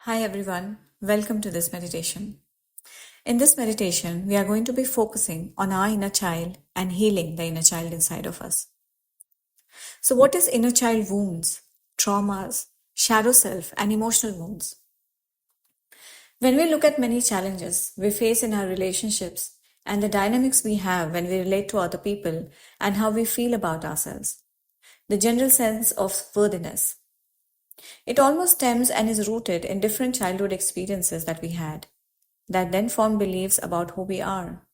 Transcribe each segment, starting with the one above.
Hi everyone, welcome to this meditation. In this meditation, we are going to be focusing on our inner child and healing the inner child inside of us. So, what is inner child wounds, traumas, shadow self, and emotional wounds? When we look at many challenges we face in our relationships and the dynamics we have when we relate to other people and how we feel about ourselves, the general sense of worthiness, it almost stems and is rooted in different childhood experiences that we had that then form beliefs about who we are.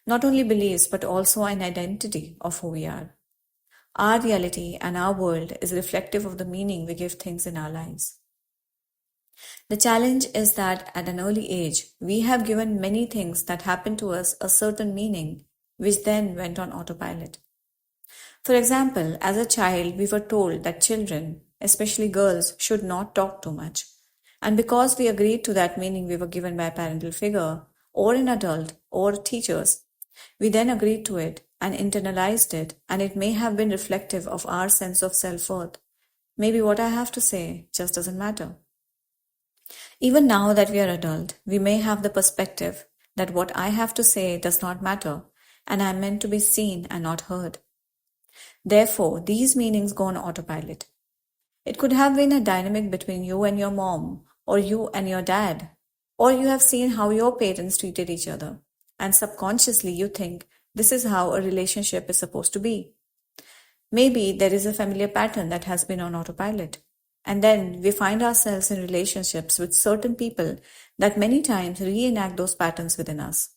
Not only beliefs, but also an identity of who we are. Our reality and our world is reflective of the meaning we give things in our lives. The challenge is that at an early age, we have given many things that happened to us a certain meaning, which then went on autopilot. For example, as a child, we were told that children, especially girls, should not talk too much. And because we agreed to that meaning we were given by a parental figure, or an adult, or teachers, we then agreed to it and internalized it, and it may have been reflective of our sense of self worth. Maybe what I have to say just doesn't matter. Even now that we are adult, we may have the perspective that what I have to say does not matter, and I am meant to be seen and not heard. Therefore, these meanings go on autopilot. It could have been a dynamic between you and your mom, or you and your dad, or you have seen how your parents treated each other, and subconsciously you think this is how a relationship is supposed to be. Maybe there is a familiar pattern that has been on autopilot, and then we find ourselves in relationships with certain people that many times reenact those patterns within us.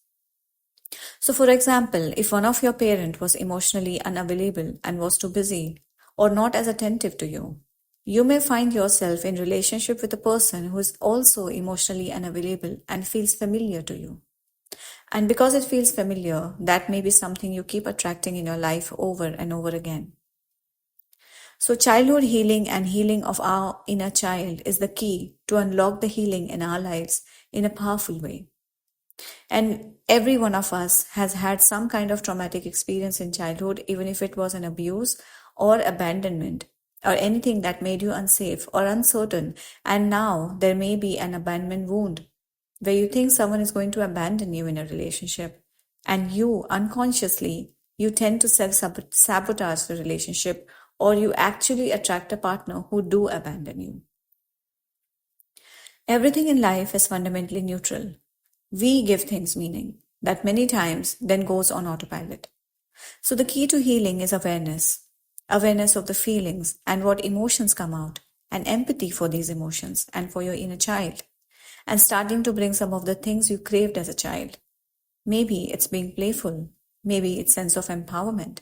So, for example, if one of your parents was emotionally unavailable and was too busy or not as attentive to you, you may find yourself in relationship with a person who is also emotionally unavailable and feels familiar to you. And because it feels familiar, that may be something you keep attracting in your life over and over again. So, childhood healing and healing of our inner child is the key to unlock the healing in our lives in a powerful way. And every one of us has had some kind of traumatic experience in childhood, even if it was an abuse or abandonment or anything that made you unsafe or uncertain. And now there may be an abandonment wound where you think someone is going to abandon you in a relationship. And you unconsciously, you tend to self-sabotage the relationship, or you actually attract a partner who do abandon you. Everything in life is fundamentally neutral. We give things meaning that many times then goes on autopilot. So the key to healing is awareness of the feelings and what emotions come out, and empathy for these emotions and for your inner child, and starting to bring some of the things you craved as a child. Maybe it's being playful, maybe it's sense of empowerment,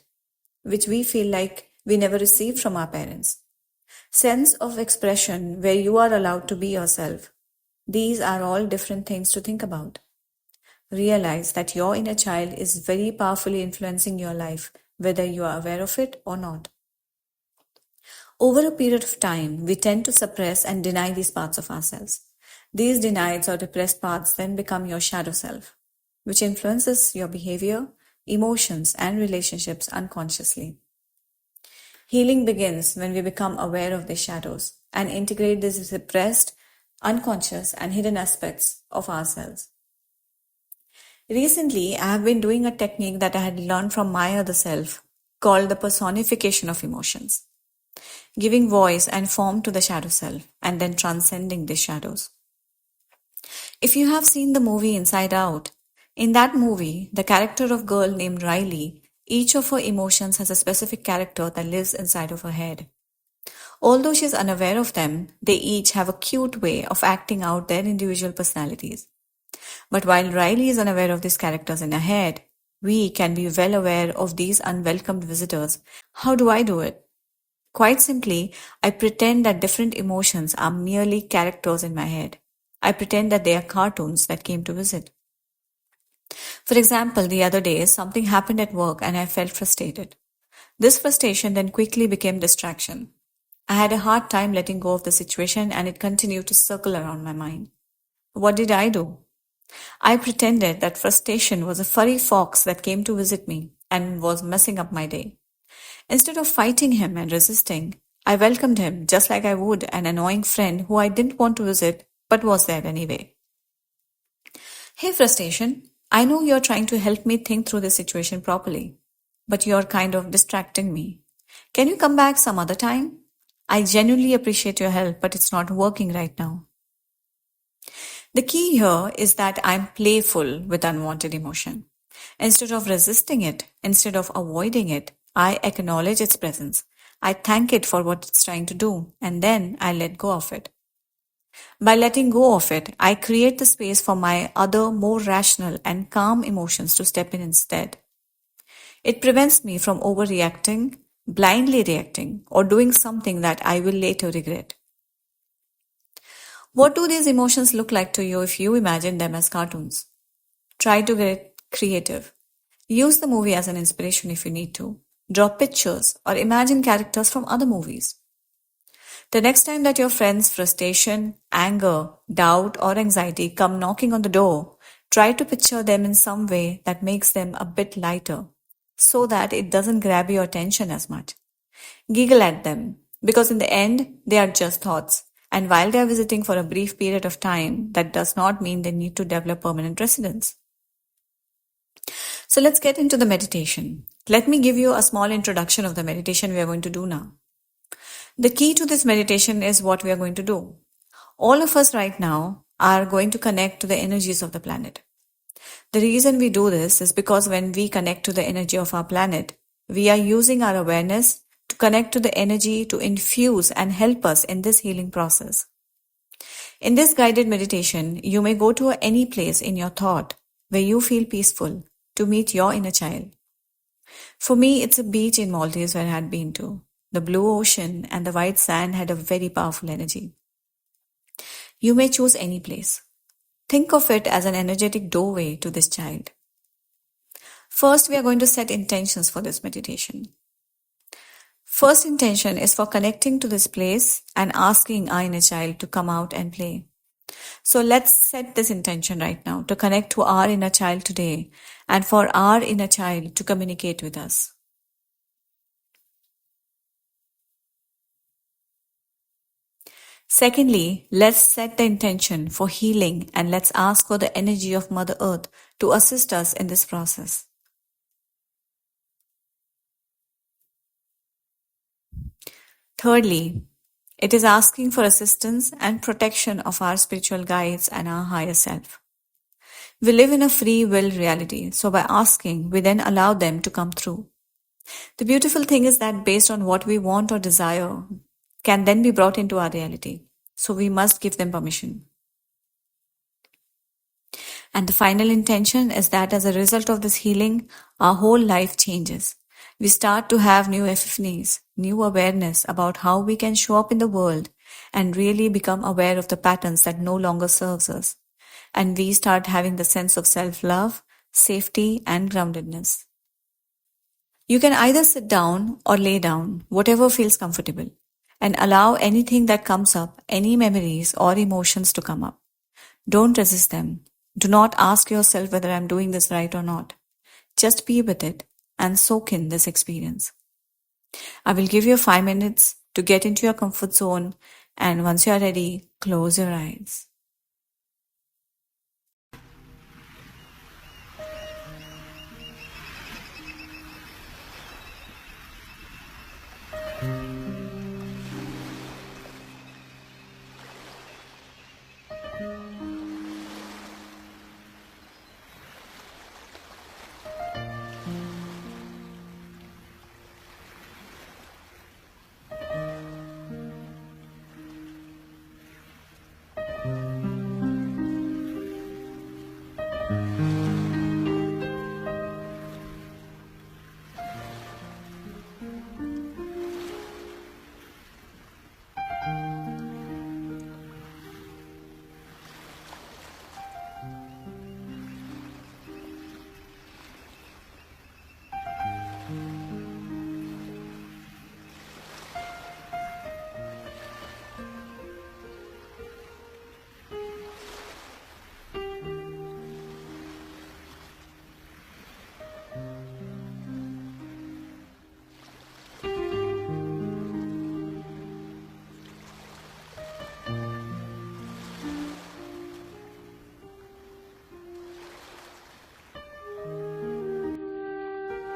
which we feel like we never received from our parents. Sense of expression where you are allowed to be yourself. These are all different things to think about. Realize that your inner child is very powerfully influencing your life, whether you are aware of it or not. Over a period of time, we tend to suppress and deny these parts of ourselves. These denied or repressed parts then become your shadow self, which influences your behavior, emotions, and relationships unconsciously. Healing begins when we become aware of these shadows and integrate these repressed, unconscious, and hidden aspects of ourselves. Recently, I have been doing a technique that I had learned from my other self called the personification of emotions, giving voice and form to the shadow self and then transcending these shadows. If you have seen the movie Inside Out, in that movie, the character of girl named Riley, each of her emotions has a specific character that lives inside of her head. Although she is unaware of them, they each have a cute way of acting out their individual personalities. But while Riley is unaware of these characters in her head, we can be well aware of these unwelcomed visitors. How do I do it? Quite simply, I pretend that different emotions are merely characters in my head. I pretend that they are cartoons that came to visit. For example, the other day, something happened at work and I felt frustrated. This frustration then quickly became distraction. I had a hard time letting go of the situation and it continued to circle around my mind. What did I do? I pretended that frustration was a furry fox that came to visit me and was messing up my day. Instead of fighting him and resisting, I welcomed him just like I would an annoying friend who I didn't want to visit but was there anyway. Hey, frustration. I know you're trying to help me think through this situation properly, but you're kind of distracting me. Can you come back some other time? I genuinely appreciate your help, but it's not working right now. The key here is that I'm playful with unwanted emotion. Instead of resisting it, instead of avoiding it, I acknowledge its presence. I thank it for what it's trying to do, and then I let go of it. By letting go of it, I create the space for my other, more rational and calm emotions to step in instead. It prevents me from overreacting, blindly reacting, or doing something that I will later regret. What do these emotions look like to you if you imagine them as cartoons? Try to get creative. Use the movie as an inspiration if you need to. Draw pictures or imagine characters from other movies. The next time that your friend's frustration, anger, doubt, or anxiety come knocking on the door, try to picture them in some way that makes them a bit lighter so that it doesn't grab your attention as much. Giggle at them because in the end, they are just thoughts. And while they are visiting for a brief period of time, that does not mean they need to develop permanent residence. So let's get into the meditation. Let me give you a small introduction of the meditation we are going to do now. The key to this meditation is what we are going to do. All of us right now are going to connect to the energies of the planet. The reason we do this is because when we connect to the energy of our planet, we are using our awareness to connect to the energy to infuse and help us in this healing process. In this guided meditation, you may go to any place in your thought where you feel peaceful to meet your inner child. For me, it's a beach in Maldives where I had been to. The blue ocean and the white sand had a very powerful energy. You may choose any place. Think of it as an energetic doorway to this child. First, we are going to set intentions for this meditation. First intention is for connecting to this place and asking our inner child to come out and play. So let's set this intention right now to connect to our inner child today and for our inner child to communicate with us. Secondly, let's set the intention for healing and let's ask for the energy of Mother Earth to assist us in this process. Thirdly, it is asking for assistance and protection of our spiritual guides and our higher self. We live in a free will reality, so by asking, we then allow them to come through. The beautiful thing is that based on what we want or desire can then be brought into our reality. So we must give them permission. And the final intention is that as a result of this healing, our whole life changes. We start to have new epiphanies, new awareness about how we can show up in the world and really become aware of the patterns that no longer serves us. And we start having the sense of self-love, safety, and groundedness. You can either sit down or lay down, whatever feels comfortable, and allow anything that comes up, any memories or emotions to come up. Don't resist them. Do not ask yourself whether I'm doing this right or not. Just be with it and soak in this experience. I will give you 5 minutes to get into your comfort zone, and once you are ready, close your eyes.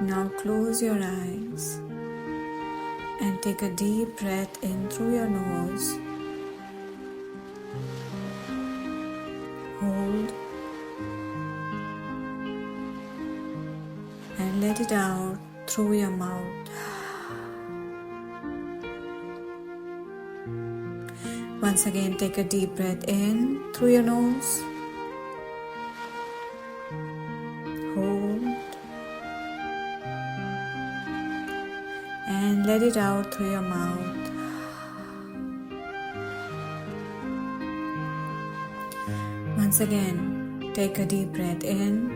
Now close your eyes and take a deep breath in through your nose. Hold and let it out through your mouth. Once again, take a deep breath in through your nose. Hold and let it out through your mouth. Once again, take a deep breath in.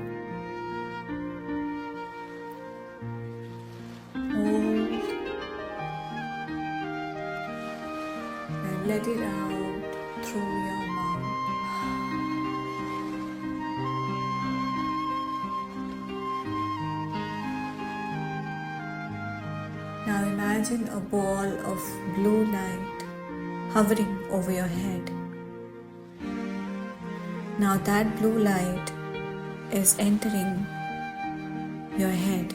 Hold and let it out through your mouth. Now imagine a ball of blue light hovering over your head. Now that blue light is entering your head.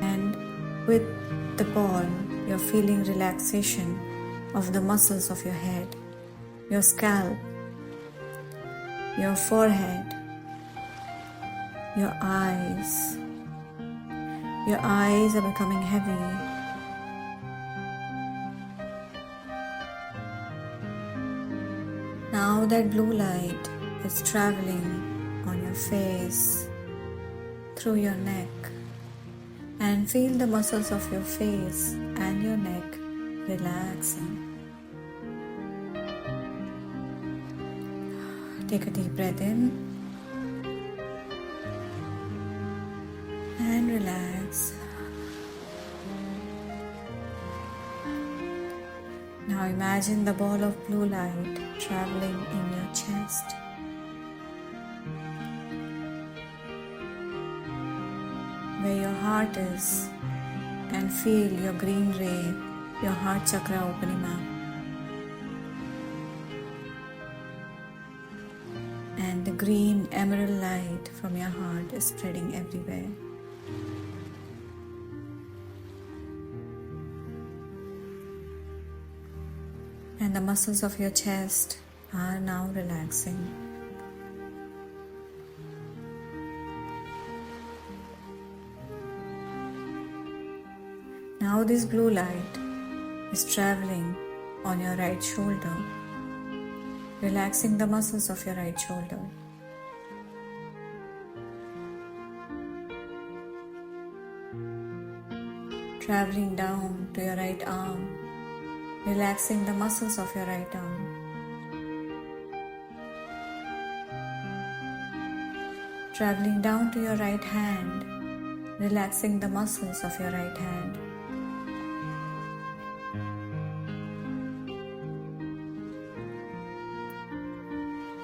And with the ball, you're feeling relaxation of the muscles of your head, your scalp, your forehead, your eyes. Your eyes are becoming heavy. Now that blue light is traveling on your face, through your neck, and feel the muscles of your face and your neck relaxing. Take a deep breath in and relax. Now imagine the ball of blue light traveling in your chest. Where your heart is, and feel your green ray, your heart chakra opening up. And the green emerald light from your heart is spreading everywhere. And the muscles of your chest are now relaxing. Now this blue light is traveling on your right shoulder, relaxing the muscles of your right shoulder. Traveling down to your right arm, relaxing the muscles of your right arm. Traveling down to your right hand, relaxing the muscles of your right hand.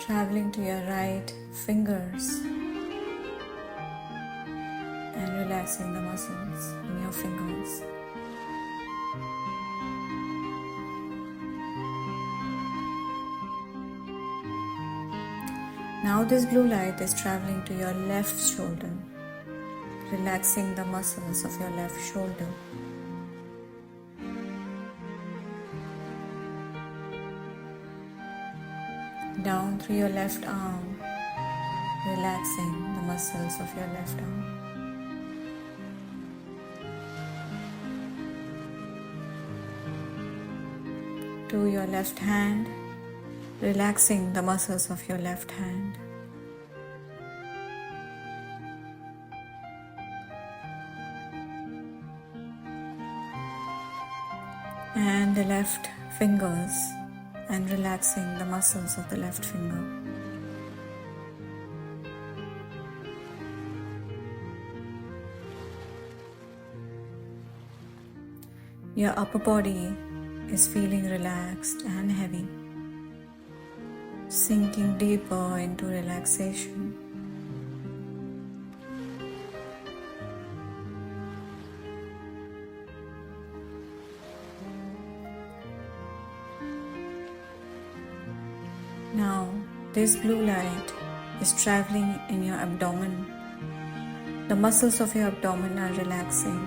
Traveling to your right fingers and relaxing the muscles in your fingers. Now this blue light is traveling to your left shoulder, relaxing the muscles of your left shoulder. Down through your left arm, relaxing the muscles of your left arm. To your left hand, relaxing the muscles of your left hand. And the left fingers, and relaxing the muscles of the left finger. Your upper body is feeling relaxed and heavy, sinking deeper into relaxation. This blue light is traveling in your abdomen. The muscles of your abdomen are relaxing.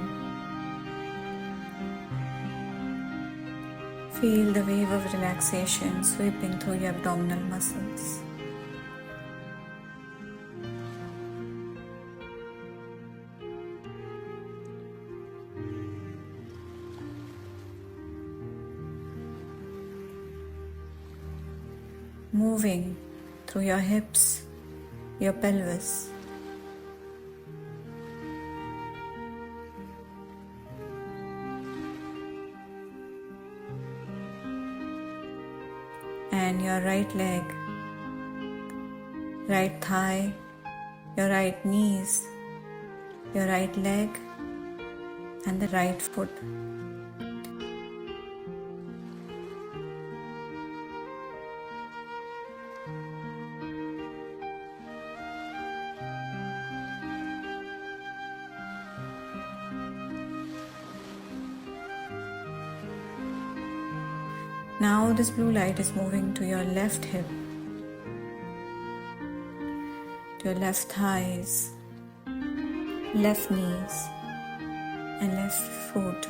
Feel the wave of relaxation sweeping through your abdominal muscles. Moving through your hips, your pelvis. And your right leg, right thigh, your right knees, your right leg, and the right foot. Now this blue light is moving to your left hip, to your left thighs, left knees, and left foot.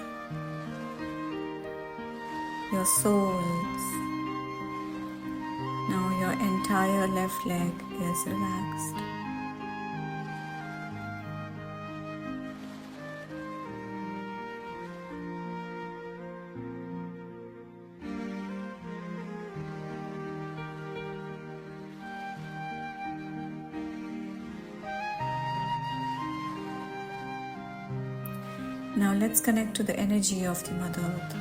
Your soles. Now your entire left leg is relaxed. Now let's connect to the energy of the Mother Earth.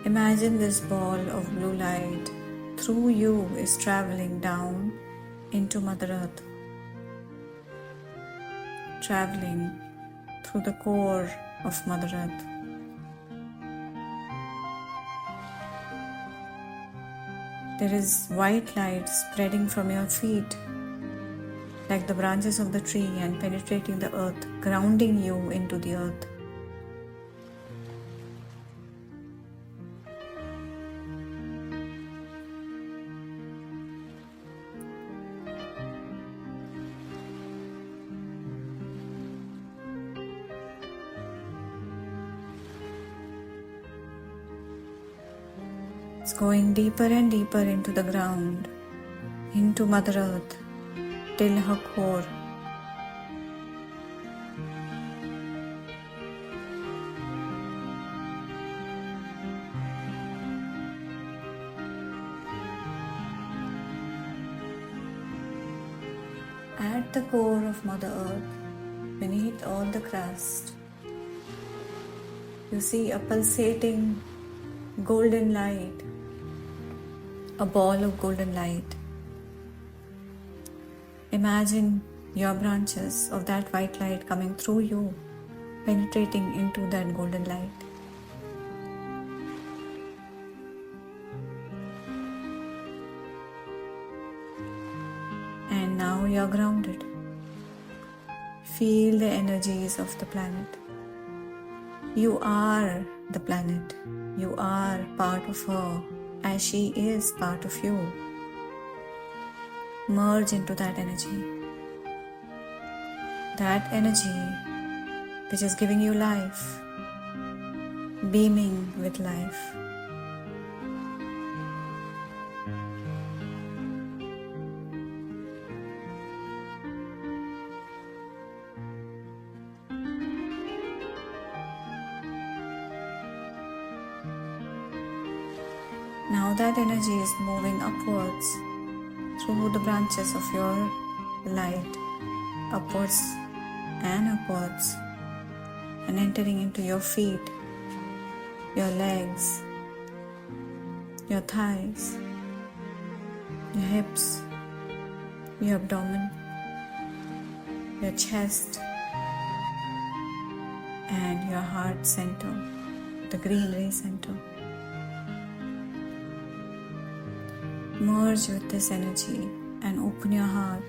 Imagine this ball of blue light through you is traveling down into Mother Earth, traveling through the core of Mother Earth. There is white light spreading from your feet like the branches of the tree and penetrating the earth, grounding you into the earth. It's going deeper and deeper into the ground, into Mother Earth, till her core. At the core of Mother Earth, beneath all the crust, you see a pulsating golden light, a ball of golden light. Imagine your branches of that white light coming through you, penetrating into that golden light. And now you're grounded. Feel the energies of the planet. You are the planet. You are part of her as she is part of you. Merge into that energy. That energy which is giving you life, beaming with life. Now that energy is moving upwards through the branches of your light, upwards and upwards, and entering into your feet, your legs, your thighs, your hips, your abdomen, your chest, and your heart center, the green ray center. Merge with this energy and open your heart.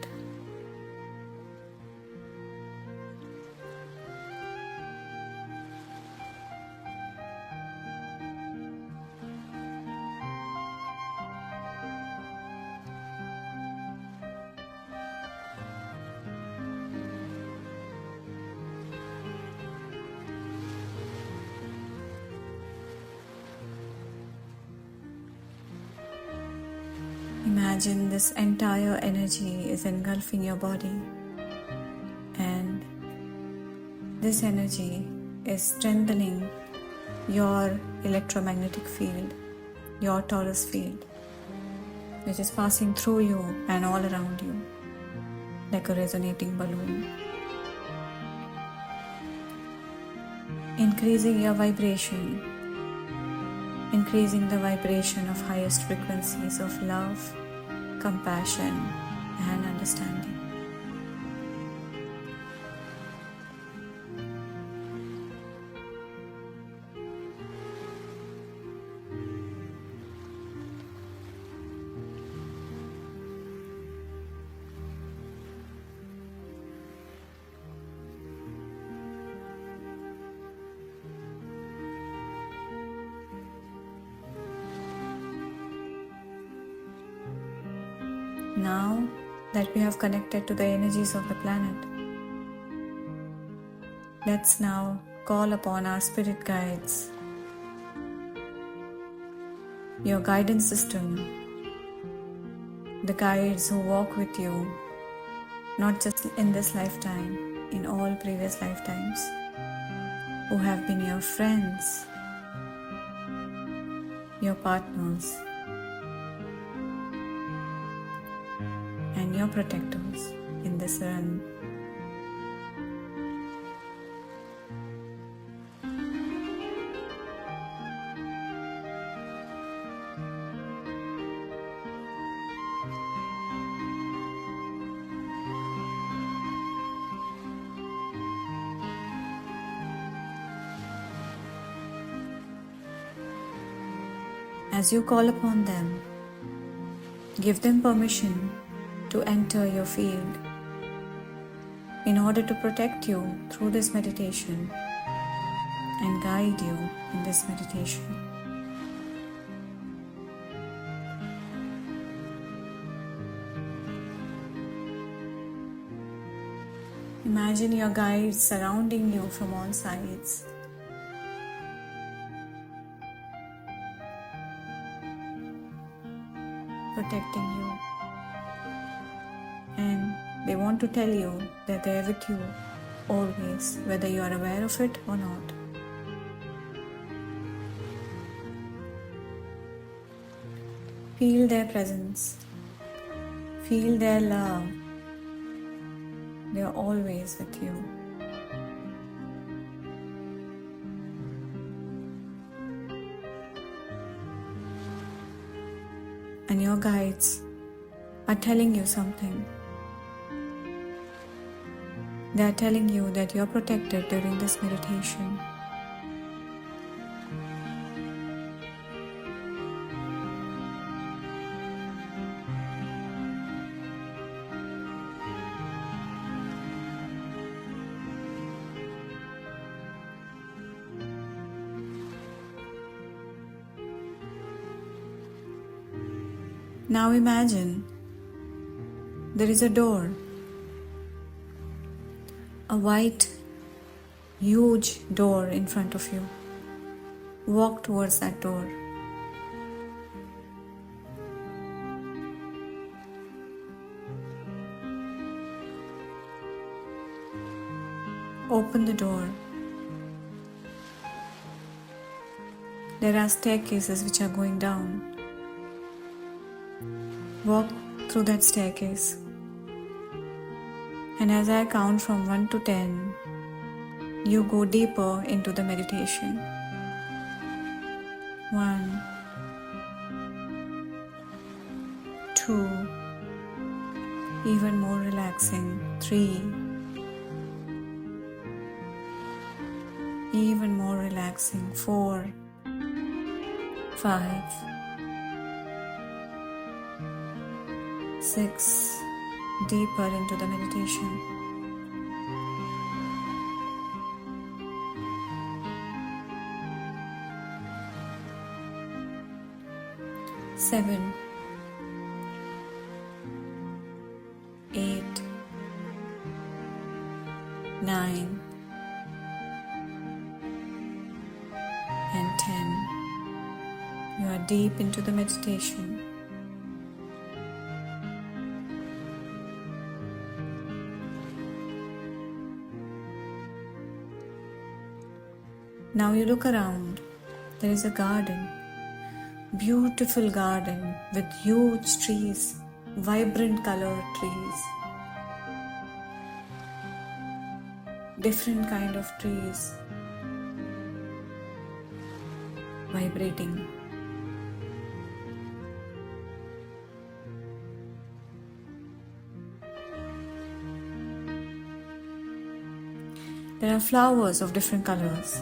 Imagine this entire energy is engulfing your body, and this energy is strengthening your electromagnetic field, your torus field, which is passing through you and all around you like a resonating balloon, increasing your vibration, increasing the vibration of highest frequencies of love, compassion, and understanding. Now that we have connected to the energies of the planet, let's now call upon our spirit guides, your guidance system, the guides who walk with you, not just in this lifetime, in all previous lifetimes, who have been your friends, your partners, and your protectors in this run. As you call upon them, give them permission to enter your field in order to protect you through this meditation and guide you in this meditation. Imagine your guides surrounding you from all sides. Protecting you, and they want to tell you that they are with you always, whether you are aware of it or not. Feel their presence, feel their love. They are always with you. And your guides are telling you something. They are telling you that you are protected during this meditation. Now imagine there is a door, a white, huge door in front of you. Walk towards that door. Open the door. There are staircases which are going down. Walk through that staircase. And as I count from 1 to 10, you go deeper into the meditation. 1, 2, even more relaxing. 3, even more relaxing. 4, 5, 6, deeper into the meditation. 7, 8, 9, and 10. You are deep into the meditation. Now you look around. There is a garden, beautiful garden with huge trees, vibrant colored trees, different kind of trees vibrating. There are flowers of different colors,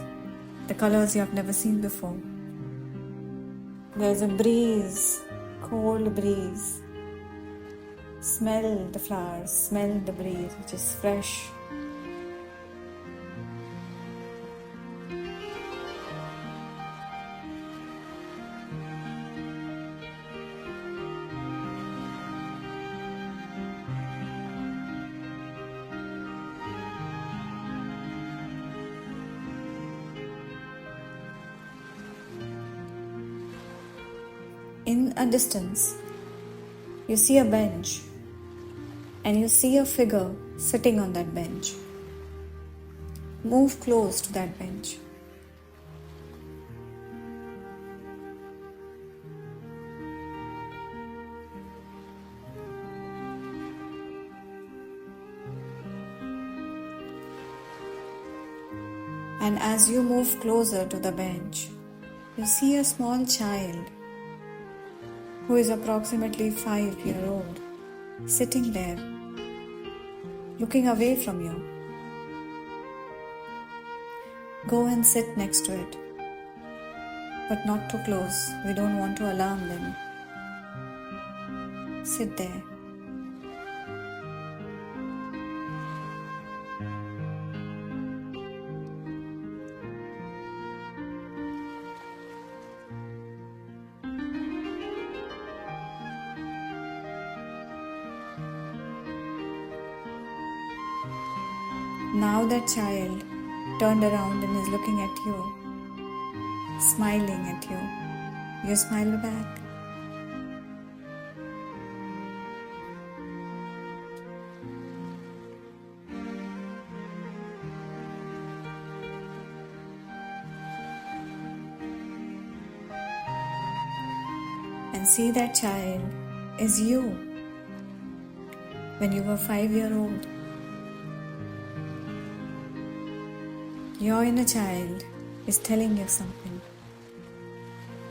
the colors you have never seen before. There is a breeze, cold breeze. Smell the flowers, smell the breeze, which is fresh. In a distance, you see a bench and you see a figure sitting on that bench. Move close to that bench. And as you move closer to the bench, you see a small child who is approximately 5 years old, sitting there, looking away from you. Go and sit next to it, but not too close. We don't want to alarm them. Sit there. Now that child turned around and is looking at you, smiling at you. You smile back. And see that child is you when you were 5 years old. Your inner child is telling you something.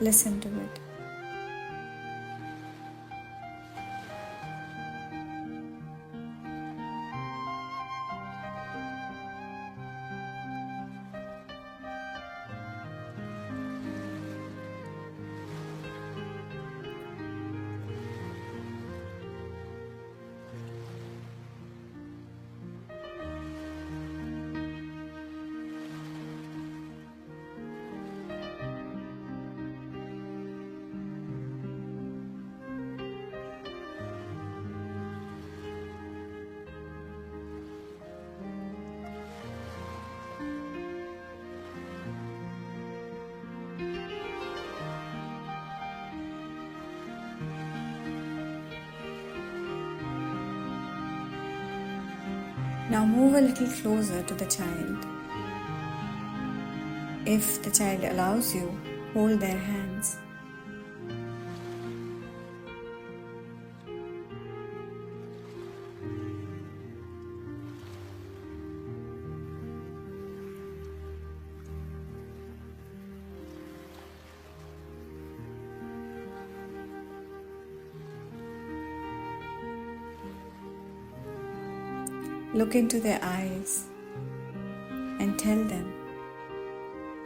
Listen to it. Now move a little closer to the child. If the child allows you, hold their hands. Look into their eyes and tell them.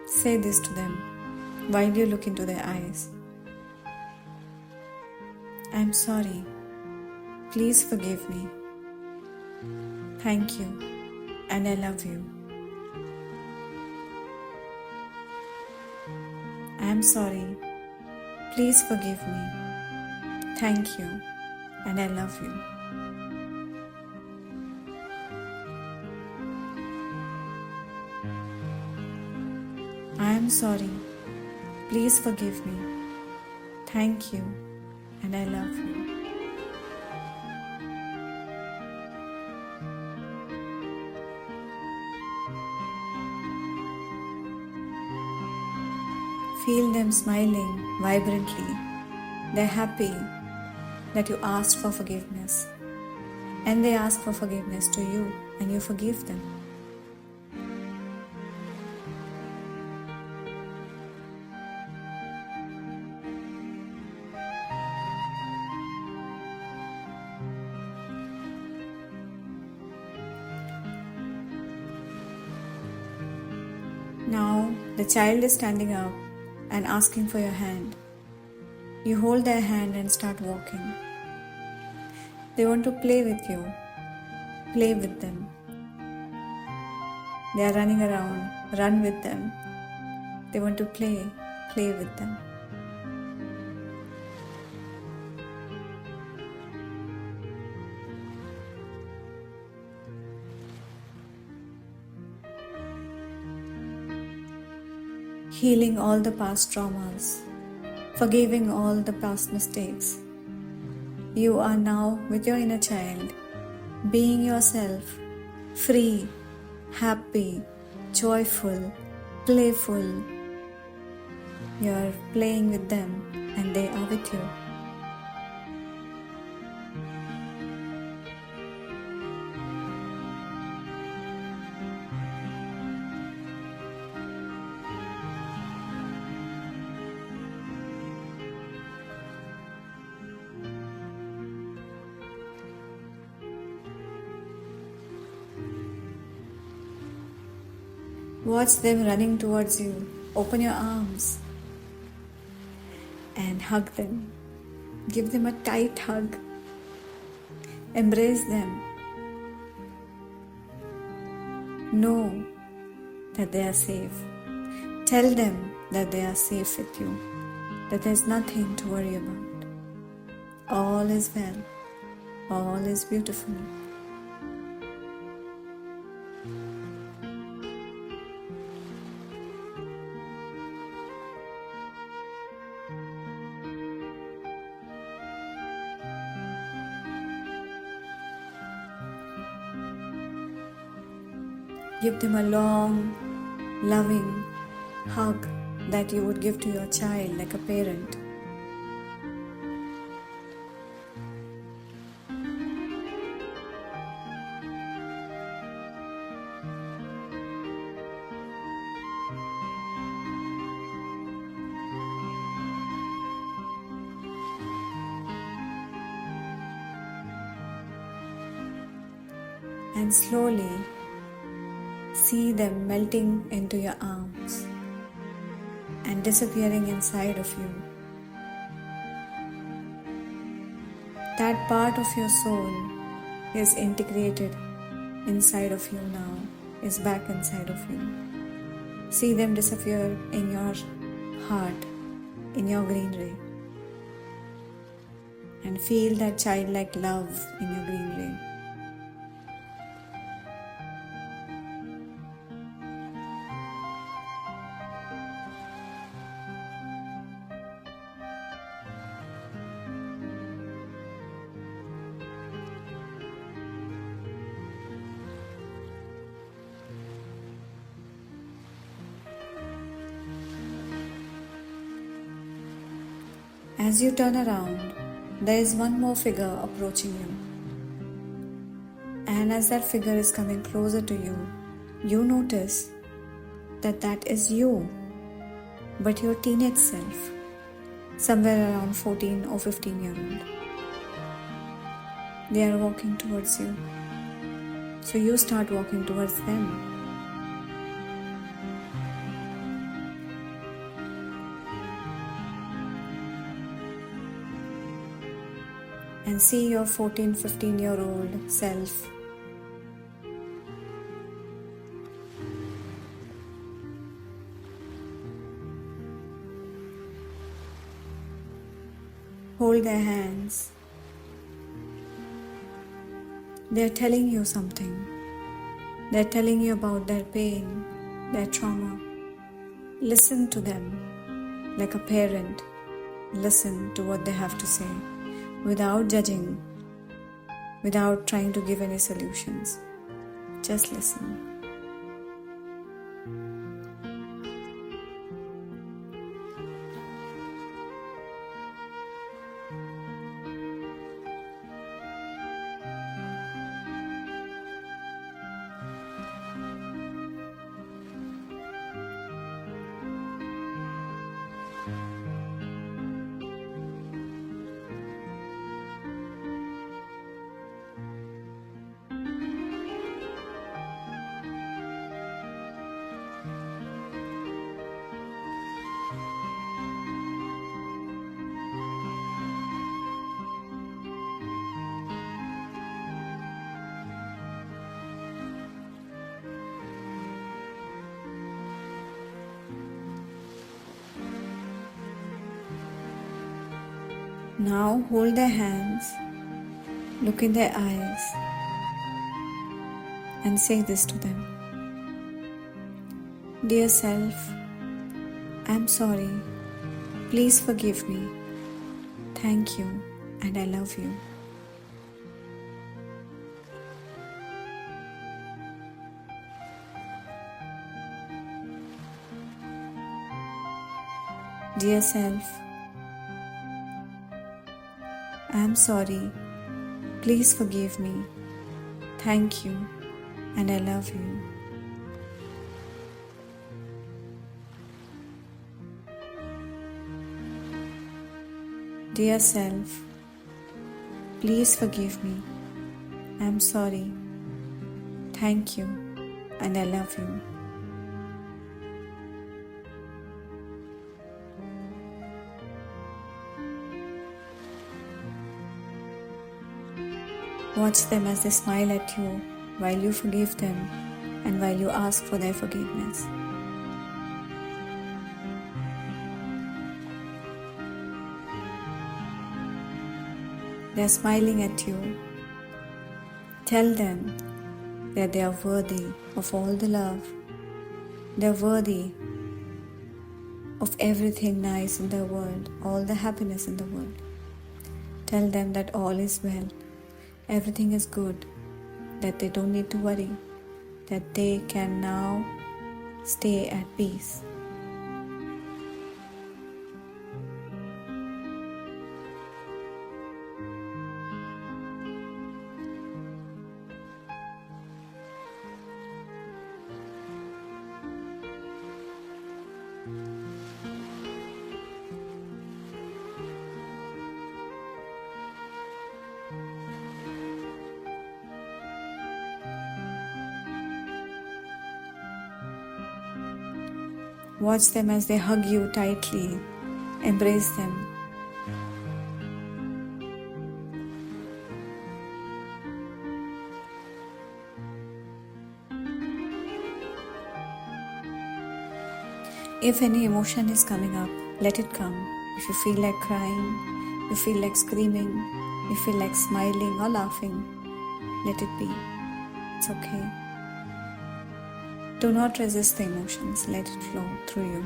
Say this to them while you look into their eyes. I'm sorry. Please forgive me. Thank you, and I love you. I'm sorry. Please forgive me. Thank you, and I love you. I am sorry. Please forgive me. Thank you, and I love you. Feel them smiling vibrantly. They're happy that you asked for forgiveness. And they ask for forgiveness to you, and you forgive them. Now the child is standing up and asking for your hand. You hold their hand and start walking. They want to play with you. Play with them. They are running around. Run with them. They want to play. Play with them. Healing all the past traumas. Forgiving all the past mistakes. You are now with your inner child, being yourself, free, happy, joyful, playful. You are playing with them and they are with you. Watch them running towards you. Open your arms and hug them. Give them a tight hug. Embrace them. Know that they are safe. Tell them that they are safe with you, that there is nothing to worry about. All is well. All is beautiful. Give them a long, loving hug that you would give to your child like a parent. And slowly see them melting into your arms and disappearing inside of you. That part of your soul is integrated inside of you now, is back inside of you. See them disappear in your heart, in your green ray. And feel that childlike love in your green ray. As you turn around, there is one more figure approaching you. And as that figure is coming closer to you, you notice that that is you, but your teenage self, somewhere around 14 or 15-year-old. They are walking towards you. So you start walking towards them. And see your 14, 15-year-old self hold their hands. They're telling you something. They're telling you about their pain, their trauma. Listen to them like a parent. Listen to what they have to say without judging, without trying to give any solutions. Just listen. Now hold their hands, look in their eyes, and say this to them. Dear self, I'm sorry. Please forgive me. Thank you, and I love you. Dear self, I'm sorry. Please forgive me. Thank you, and I love you. Dear self, please forgive me. I'm sorry. Thank you, and I love you. Watch them as they smile at you while you forgive them and while you ask for their forgiveness. They're smiling at you. Tell them that they are worthy of all the love. They're worthy of everything nice in the world, all the happiness in the world. Tell them that all is well, everything is good, that they don't need to worry, that they can now stay at peace. Watch them as they hug you tightly, embrace them. If any emotion is coming up, let it come. If you feel like crying, you feel like screaming, you feel like smiling or laughing, let it be. It's okay. Do not resist the emotions, let it flow through you.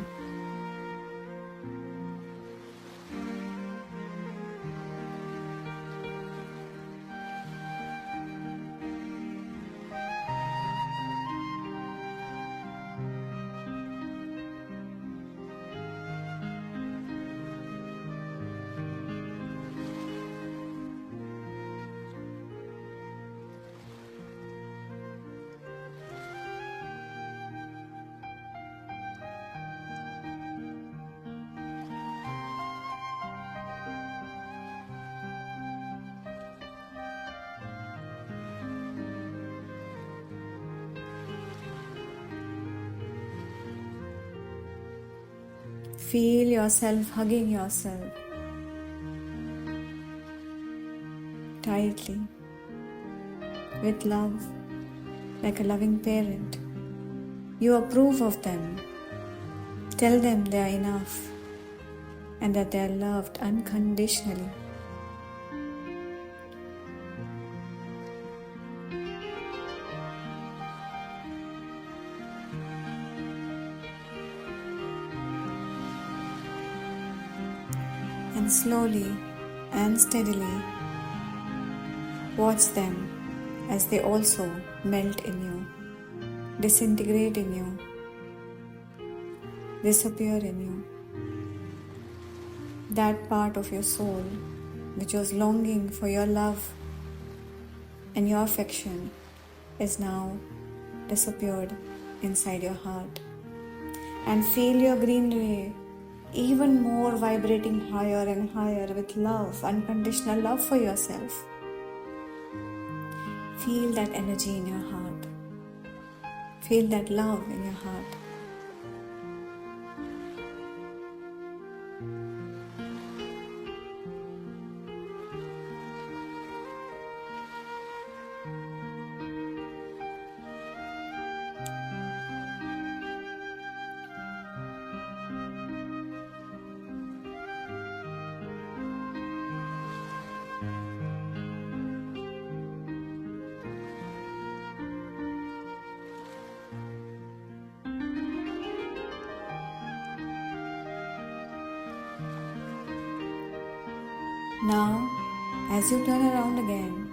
Feel yourself hugging yourself tightly, with love, like a loving parent. You approve of them. Tell them they are enough and that they are loved unconditionally. And slowly and steadily watch them as they also melt in you, disintegrate in you, disappear in you. That part of your soul which was longing for your love and your affection is now disappeared inside your heart. And feel your green ray even more vibrating higher and higher with love, unconditional love for yourself. Feel that energy in your heart. Feel that love in your heart. Now, as you turn around again,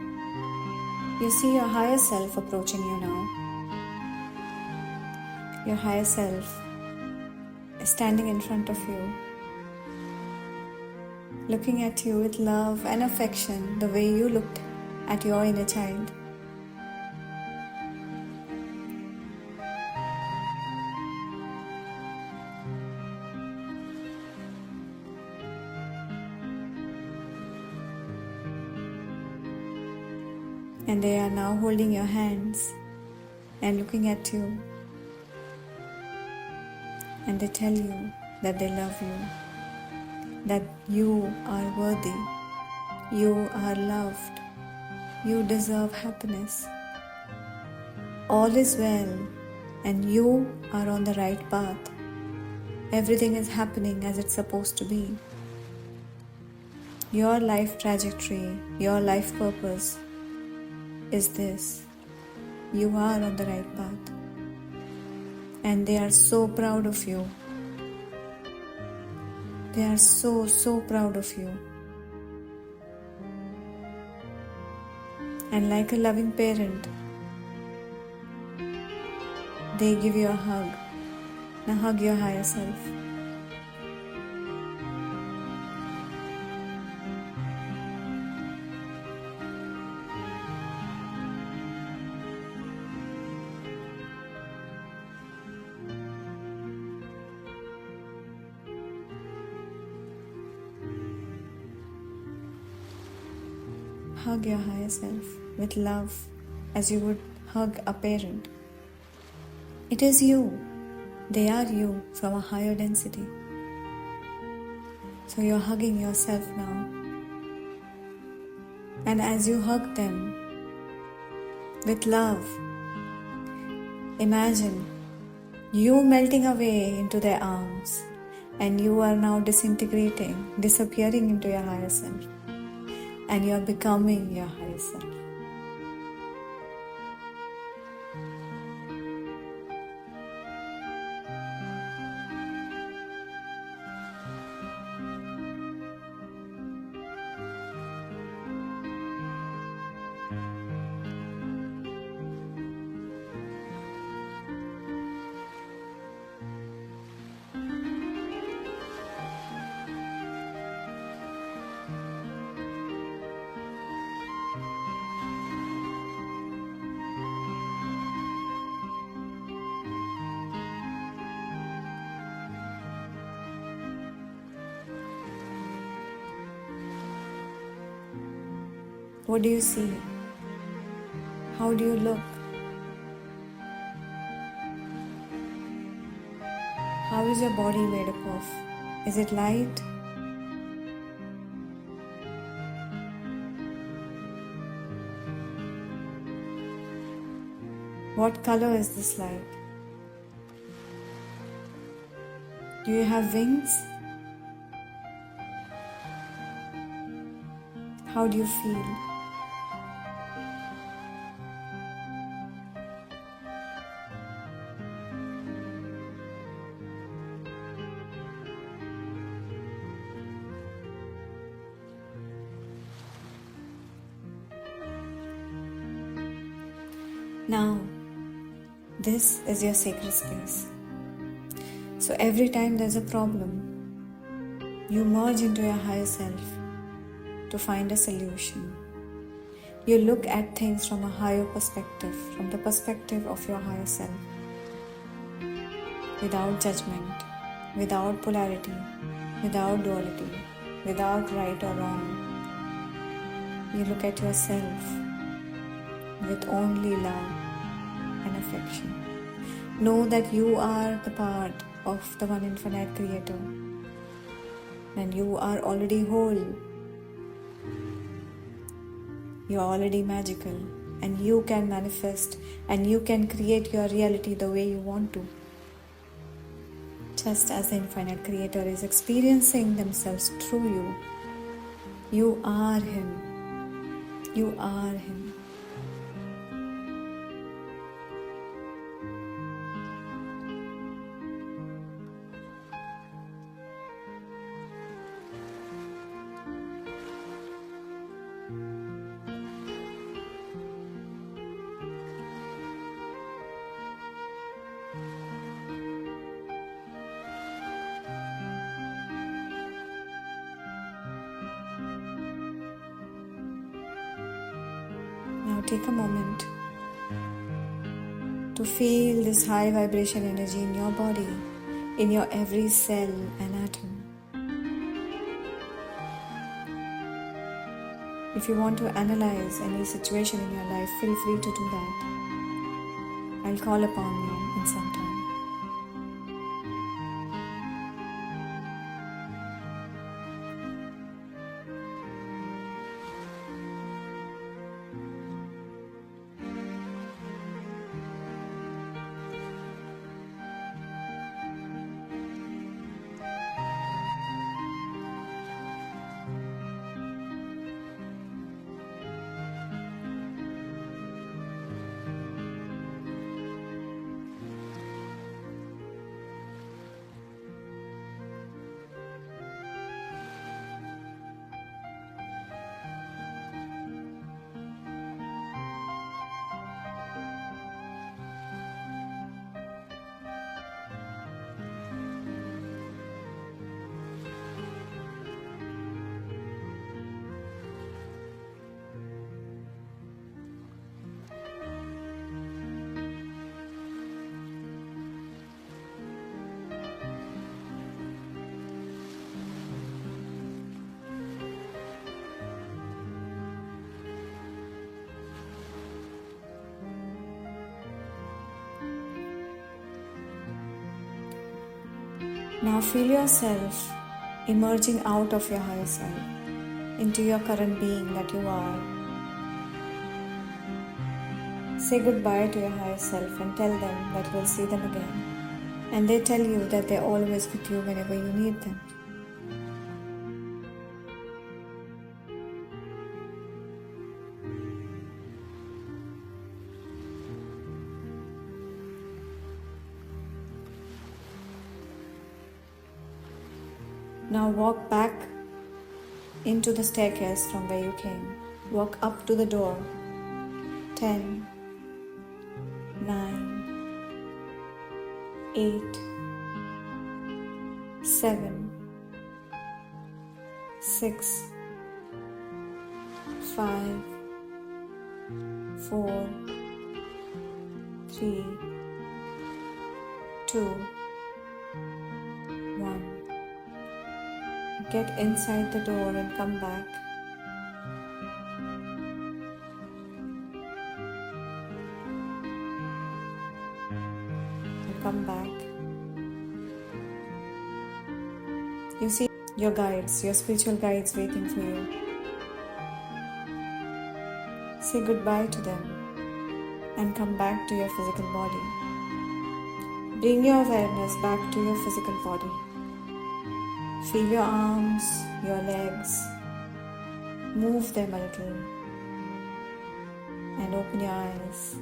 you see your higher self approaching you now. Your higher self is standing in front of you, looking at you with love and affection the way you looked at your inner child. And they are now holding your hands and looking at you, and they tell you that they love you, that you are worthy, you are loved, you deserve happiness. All is well, and you are on the right path. Everything is happening as it's supposed to be. Your life trajectory, your life purpose is this. You are on the right path. And they are so proud of you. They are so proud of you. And like a loving parent, they give you a hug. Now hug your higher self. Hug your higher self with love as you would hug a parent. It is you. They are you from a higher density. So you're hugging yourself now. And as you hug them with love, imagine you melting away into their arms, and you are now disintegrating, disappearing into your higher self. And you are becoming your higher self. What do you see? How do you look? How is your body made up of? Is it light? What color is this light? Do you have wings? How do you feel? Now, this is your sacred space. So every time there's a problem, you merge into your higher self to find a solution. You look at things from a higher perspective, from the perspective of your higher self, without judgment, without polarity, without duality, without right or wrong. You look at yourself with only love and affection. Know that you are the part of the one infinite creator, and you are already whole. You are already magical, and you can manifest and you can create your reality the way you want to. Just as the infinite creator is experiencing themselves through you, you are him. You are him. Now take a moment to feel this high vibration energy in your body, in your every cell and atom. If you want to analyze any situation in your life, feel free to do that. I'll call upon you in some time. Now feel yourself emerging out of your higher self into your current being that you are. Say goodbye to your higher self and tell them that you'll see them again. And they tell you that they're always with you whenever you need them. Now walk back into the staircase from where you came. Walk up to the door. 10, 9, 8, 7, 6, 5, 4, 3, 2, 1. Get inside the door and come back. And come back. You see your guides, your spiritual guides waiting for you. Say goodbye to them and come back to your physical body. Bring your awareness back to your physical body. Feel your arms, your legs, move them a little and open your eyes.